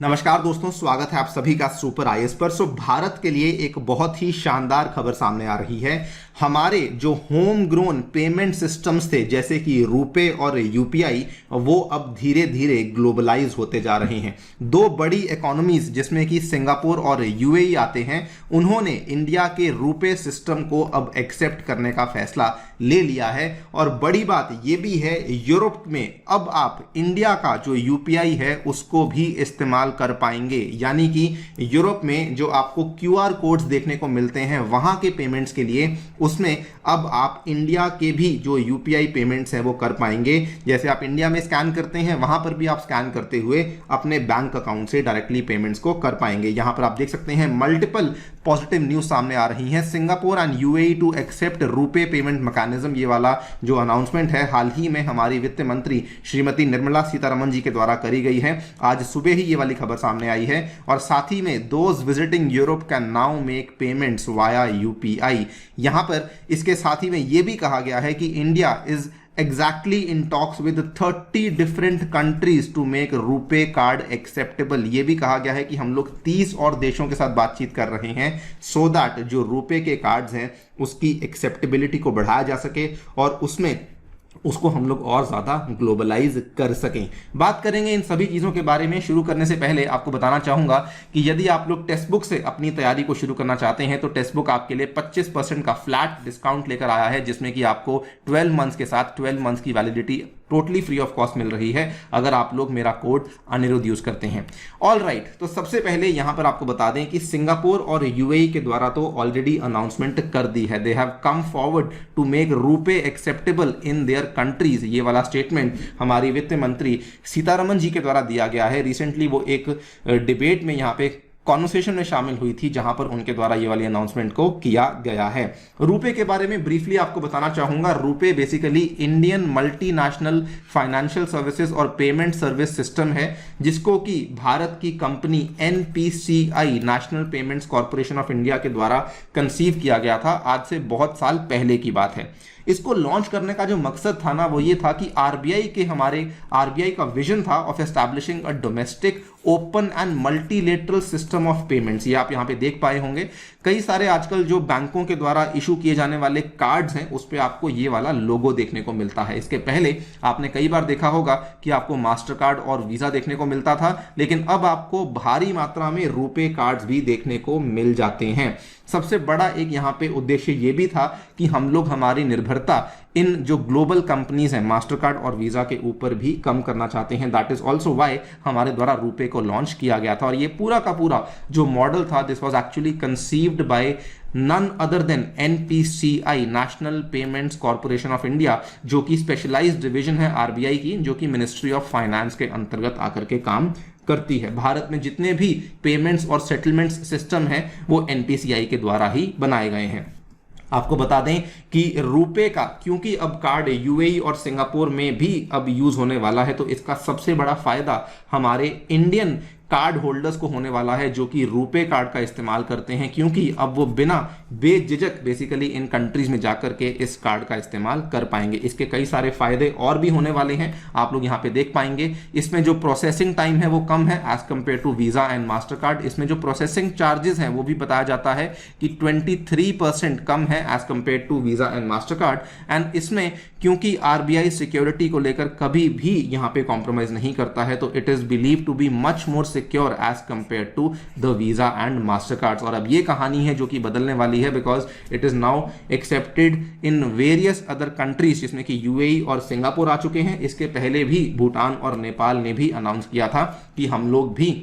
नमस्कार दोस्तों, स्वागत है आप सभी का सुपर आईएएस पर। भारत के लिए एक बहुत ही शानदार खबर सामने आ रही है। हमारे जो होम ग्रोन पेमेंट सिस्टम्स थे जैसे कि रुपे और यूपीआई, वो अब धीरे धीरे ग्लोबलाइज होते जा रहे हैं। दो बड़ी इकोनॉमीज जिसमें कि सिंगापुर और यूएई आते हैं, उन्होंने इंडिया के रुपे सिस्टम को अब एक्सेप्ट करने का फैसला ले लिया है। और बड़ी बात यह भी है, यूरोप में अब आप इंडिया का जो यूपीआई है उसको भी इस्तेमाल कर पाएंगे। यानी कि यूरोप में जो आपको क्यूआर कोड्स देखने को मिलते हैं वहां के पेमेंट्स के लिए, उसमें अब आप इंडिया के भी जो यूपीआई पेमेंट्स हैं वो कर पाएंगे। जैसे आप इंडिया में स्कैन करते हैं, वहां पर भी आप स्कैन करते हुए अपने बैंक अकाउंट से डायरेक्टली पेमेंट्स को कर पाएंगे। यहां पर आप देख सकते हैं मल्टीपल पॉजिटिव न्यूज सामने आ रही हैं। Singapore and UAE to accept RuPay payment mechanism, ये वाला जो अनाउंसमेंट है हाल ही में हमारी वित्त मंत्री श्रीमती निर्मला सीतारमण जी के द्वारा करी गई है। आज सुबह ही ये वाली खबर सामने आई है। और साथ ही में those visiting Europe can now make payments via UPI. यहां पर इसके साथ ही में यह भी कहा गया है कि India is exactly in talks with 30 different countries to make RuPay card acceptable. ये भी कहा गया है कि हम लोग 30 और देशों के साथ बातचीत कर रहे हैं सो दैट जो रुपे के कार्ड्स हैं उसकी एक्सेप्टेबिलिटी को बढ़ाया जा सके और उसमें उसको हम लोग और ज्यादा ग्लोबलाइज कर सकें। बात करेंगे इन सभी चीजों के बारे में। शुरू करने से पहले आपको बताना चाहूंगा कि यदि आप लोग टेक्स्ट बुक से अपनी तैयारी को शुरू करना चाहते हैं तो टेक्स्ट बुक आपके लिए 25% का फ्लैट डिस्काउंट लेकर आया है, जिसमें कि आपको 12 मंथ्स के साथ 12 मंथ्स की validity totally free of cost मिल रही है अगर आप लोग मेरा कोड अनिरुद्ध यूज करते हैं। ऑल राइट, तो सबसे पहले यहां पर आपको बता दें कि सिंगापुर और यूएई के द्वारा तो ऑलरेडी अनाउंसमेंट कर दी है। They have come forward to make RuPay acceptable in their countries. ये वाला स्टेटमेंट हमारी वित्त मंत्री सीतारमण जी के द्वारा दिया गया है। रिसेंटली वो एक डिबेट में यहां पे कॉन्वर्सेशन में शामिल हुई थी जहां पर उनके द्वारा ये वाली अनाउंसमेंट को किया गया है। रुपे के बारे में ब्रीफली आपको बताना चाहूंगा। RuPay basically Indian multinational financial services और पेमेंट सर्विस सिस्टम है, जिसको कि भारत की company NPCI national payments corporation of India के द्वारा कंसीव किया गया था। आज से बहुत साल पहले की बात है। इसको लॉन्च करने का जो मकसद था ना, वो ये था कि आरबीआई का विजन था of establishing a domestic open and multilateral system of payments. ये आप यहां पे देख पाए होंगे, कई सारे आजकल जो बैंकों के द्वारा इशू किए जाने वाले कार्ड्स हैं उस पे आपको ये वाला लोगो देखने को मिलता है। इसके पहले आपने कई बार देखा होगा कि आपको मास्टर कार्ड और वीजा देखने को मिलता था, लेकिन अब आपको भारी मात्रा में रुपे कार्ड्स भी देखने को मिल जाते हैं। सबसे बड़ा एक यहां पे उद्देश्य ये भी था कि हम लोग हमारी निर्भरता इन जो ग्लोबल कंपनीज हैं मास्टर कार्ड और वीजा के ऊपर भी कम करना चाहते हैं। दैट इज ऑल्सो वाई हमारे द्वारा रुपे को लॉन्च किया गया था। और ये पूरा का पूरा जो मॉडल था, this was actually conceived by none other than NPCI national payments corporation of India, जो कि स्पेशलाइज्ड डिवीजन है आरबीआई की, जो कि मिनिस्ट्री ऑफ फाइनेंस के अंतर्गत आकर के काम करती है। भारत में जितने भी पेमेंट्स और सेटलमेंट्स सिस्टम हैं वो एनपीसीआई के द्वारा ही बनाए गए हैं। आपको बता दें कि रुपे का, क्योंकि अब कार्ड यूएई और सिंगापुर में भी अब यूज होने वाला है, तो इसका सबसे बड़ा फायदा हमारे इंडियन कार्ड होल्डर्स को होने वाला है जो कि रुपे कार्ड का इस्तेमाल करते हैं, क्योंकि अब वो बिना बेझिझक बेसिकली इन कंट्रीज में जाकर के इस कार्ड का इस्तेमाल कर पाएंगे। इसके कई सारे फायदे और भी होने वाले हैं, आप लोग यहां पे देख पाएंगे। इसमें जो प्रोसेसिंग टाइम है वो कम है as compare to Visa and Mastercard. इसमें जो प्रोसेसिंग चार्जेस हैं वो भी बताया जाता है कि 23% कम है as compare to Visa and Mastercard. And इसमें क्योंकि आरबीआई सिक्योरिटी को लेकर कभी भी यहां पे कॉम्प्रोमाइज नहीं करता है, तो it is believe to be much more secure as compare to the Visa and Mastercards. और अब ये कहानी है जो कि बदलने वाली है, because it is now accepted in various other countries, जिसमें कि यूएई और सिंगापुर आ चुके हैं। इसके पहले भी भूटान और नेपाल ने भी अनाउंस किया था कि हम लोग भी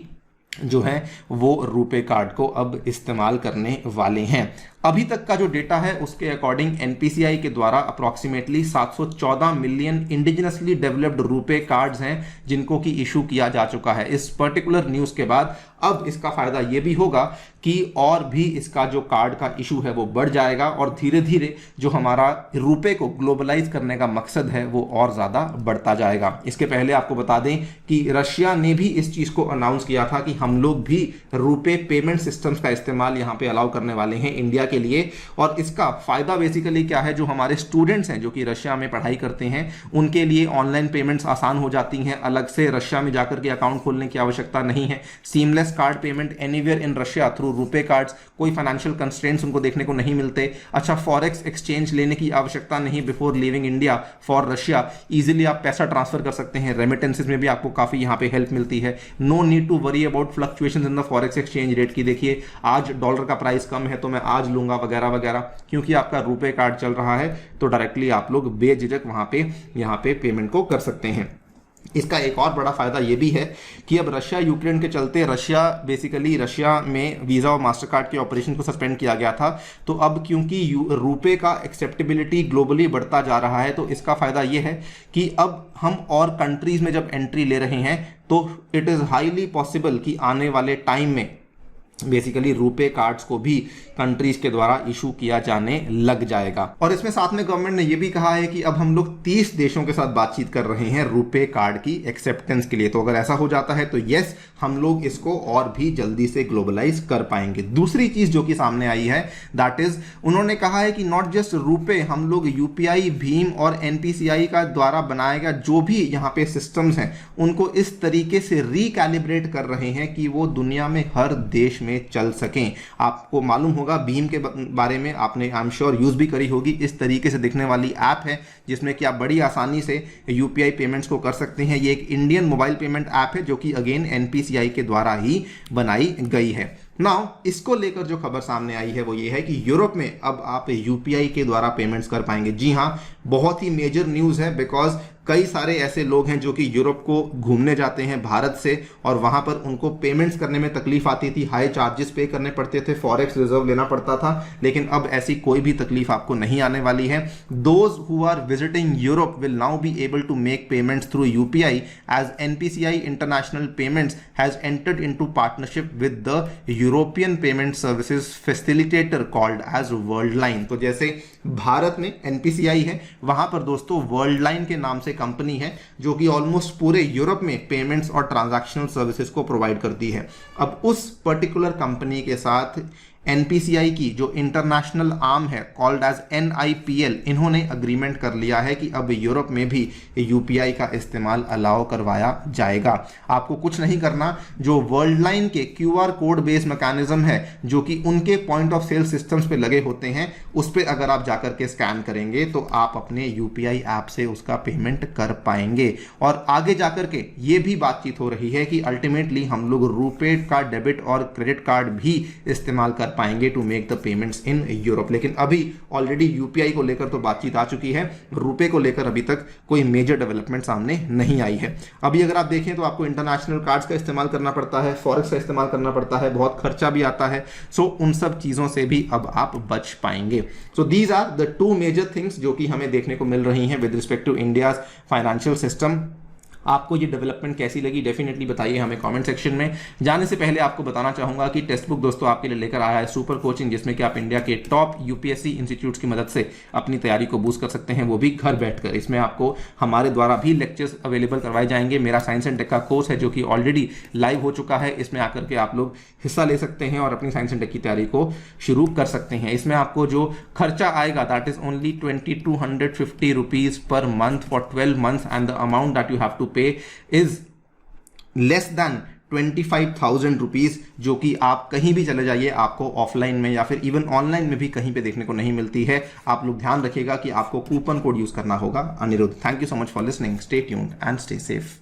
जो है वो रुपे कार्ड को अब इस्तेमाल करने वाले हैं। अभी तक का जो डेटा है उसके अकॉर्डिंग एनपीसीआई के द्वारा approximately 714 million indigenously developed RuPay cards हैं जिनको कि इशू किया जा चुका है। इस पर्टिकुलर न्यूज के बाद अब इसका फायदा यह भी होगा कि और भी इसका जो कार्ड का इशू है वो बढ़ जाएगा और धीरे धीरे जो हमारा रुपे को ग्लोबलाइज करने का मकसद है वो और ज्यादा बढ़ता जाएगा। इसके पहले आपको बता दें कि रशिया ने भी इस चीज को अनाउंस किया था कि हम लोग भी रुपे पेमेंट सिस्टम्स का इस्तेमाल यहां पे अलाउ करने वाले हैं। इंडिया के लिए। और इसका फायदा बेसिकली क्या है, जो हमारे स्टूडेंट्स हैं जो कि रशिया में पढ़ाई करते हैं उनके लिए ऑनलाइन पेमेंट्स आसान हो जाती हैं, अलग से रशिया में जाकर के अकाउंट खोलने की आवश्यकता नहीं है। Seamless card payment anywhere in Russia through RuPay cards, कोई फाइनेंशियल कंस्ट्रेंट्स उनको देखने को नहीं मिलते। अच्छा, फॉरेक्स एक्सचेंज लेने की आवश्यकता नहीं before living India for Russia, easily आप पैसा ट्रांसफर कर सकते हैं। रेमिटेंसेज में भी आपको काफी यहां पे हेल्प मिलती है। No need to worry about fluctuations in the forex exchange rate की, देखिए आज डॉलर का प्राइस कम है तो मैं आज लूंगा वगैरह वगैरह, क्योंकि आपका रुपे कार्ड चल रहा है तो डायरेक्टली आप लोग बेझिझक वहां पे यहां पे पेमेंट को कर सकते हैं। इसका एक और बड़ा फायदा यह भी है कि अब रशिया यूक्रेन के चलते रशिया में वीजा और मास्टर कार्ड के ऑपरेशन को सस्पेंड किया गया था, तो अब क्योंकि रुपे का एक्सेप्टेबिलिटी ग्लोबली बढ़ता जा रहा है तो इसका फायदा यह है कि अब हम और कंट्रीज में जब एंट्री ले रहे हैं तो इट इज हाईली पॉसिबल कि आने वाले टाइम में बेसिकली रुपे कार्ड्स को भी कंट्रीज के द्वारा इशू किया जाने लग जाएगा। और इसमें साथ में गवर्नमेंट ने यह भी कहा है कि अब हम लोग 30 देशों के साथ बातचीत कर रहे हैं रुपे कार्ड की एक्सेप्टेंस के लिए, तो अगर ऐसा हो जाता है तो यस, हम लोग इसको और भी जल्दी से ग्लोबलाइज कर पाएंगे। दूसरी चीज जो कि सामने आई है दैट इज उन्होंने कहा है कि नॉट जस्ट रुपे, हम लोग यूपीआई, भीम और एनपीसीआई का द्वारा बनाए गया जो भी यहाँ पे सिस्टम्स हैं उनको इस तरीके से रिकैलिब्रेट कर रहे हैं कि वो दुनिया में हर देश में चल सकें। आपको मालूम होगा भीम के बारे में, आपने आई एम श्योर यूज भी करी होगी। इस तरीके से दिखने वाली ऐप है जिसमें कि आप बड़ी आसानी से यूपीआई पेमेंट्स को कर सकते हैं। ये एक इंडियन मोबाइल पेमेंट ऐप है जो कि अगेन एनपीसीआई के द्वारा ही बनाई गई है। नाउ इसको लेकर जो खबर सामने आई है वो ये है कि यूरोप में अब आप यूपीआई के द्वारा पेमेंट्स कर पाएंगे। जी हाँ, बहुत ही मेजर न्यूज़ है, बिकॉज कई सारे ऐसे लोग हैं जो कि यूरोप को घूमने जाते हैं भारत से और वहां पर उनको पेमेंट्स करने में तकलीफ आती थी, हाई चार्जेस पे करने पड़ते थे, फॉरेक्स रिजर्व लेना पड़ता था, लेकिन अब ऐसी कोई भी तकलीफ आपको नहीं आने वाली है। Those who are visiting Europe will now be able to make payments through UPI as NPCI international payments has entered into partnership with the European payment services facilitator called as Worldline. तो जैसे भारत में NPCI है, वहां पर दोस्तों world line के नाम से कंपनी है जो कि ऑलमोस्ट पूरे यूरोप में पेमेंट्स और ट्रांजैक्शनल सर्विसेज को प्रोवाइड करती है। अब उस पर्टिकुलर कंपनी के साथ एनपीसीआई की जो इंटरनेशनल आर्म है कॉल्ड एज एनआईपीएल, इन्होंने अग्रीमेंट कर लिया है कि अब यूरोप में भी यूपीआई का इस्तेमाल अलाउ करवाया जाएगा। आपको कुछ नहीं करना, जो वर्ल्ड लाइन के क्यूआर कोड बेस्ड मैकेनिज्म है जो कि उनके पॉइंट ऑफ सेल सिस्टम्स पे लगे होते हैं, उस पर अगर आप जाकर के स्कैन करेंगे तो आप अपने यूपीआई ऐप से उसका पेमेंट कर पाएंगे। और आगे जाकर के ये भी बातचीत हो रही है कि अल्टीमेटली हम लोग रुपे का डेबिट और क्रेडिट कार्ड भी इस्तेमाल कर पाएंगे to make the payments in Europe. लेकिन अभी ऑलरेडी यूपीआई को लेकर तो बातचीत आ चुकी है, रुपए को लेकर अभी तक कोई मेजर डेवलपमेंट सामने नहीं आई है। अभी अगर आप देखें तो आपको इंटरनेशनल कार्ड्स का इस्तेमाल करना पड़ता है, फॉरेक्स का इस्तेमाल करना पड़ता है, बहुत खर्चा भी आता है। सो उन सब चीजों से भी अब आप बच पाएंगे। So these are the two major things जो कि हमें देखने को मिल रही हैं with respect to India's financial system. आपको ये डेवलपमेंट कैसी लगी डेफिनेटली बताइए हमें कमेंट सेक्शन में। जाने से पहले आपको बताना चाहूंगा कि टेक्स्ट बुक दोस्तों आपके लिए लेकर आया है सुपर कोचिंग, जिसमें कि आप इंडिया के टॉप यूपीएससी इंस्टीट्यूट्स की मदद से अपनी तैयारी को बूस्ट कर सकते हैं, वो भी घर बैठकर। इसमें आपको हमारे द्वारा भी लेक्चर्स अवेलेबल करवाए जाएंगे। मेरा साइंस एंड टेक का कोर्स है जो कि ऑलरेडी लाइव हो चुका है, इसमें आकर के आप लोग हिस्सा ले सकते हैं और अपनी साइंस एंड टेक की तैयारी को शुरू कर सकते हैं। इसमें आपको जो खर्चा आएगा that is only 2250 rupees per month for 12 months and the amount that you have to pay is less than 25,000 rupees, जो कि आप कहीं भी चले जाइए आपको ऑफलाइन में या फिर इवन ऑनलाइन में भी कहीं पे देखने को नहीं मिलती है। आप लोग ध्यान रखिएगा कि आपको कूपन कोड यूज करना होगा Aniruddh. Thank you so much for listening, stay tuned and stay safe.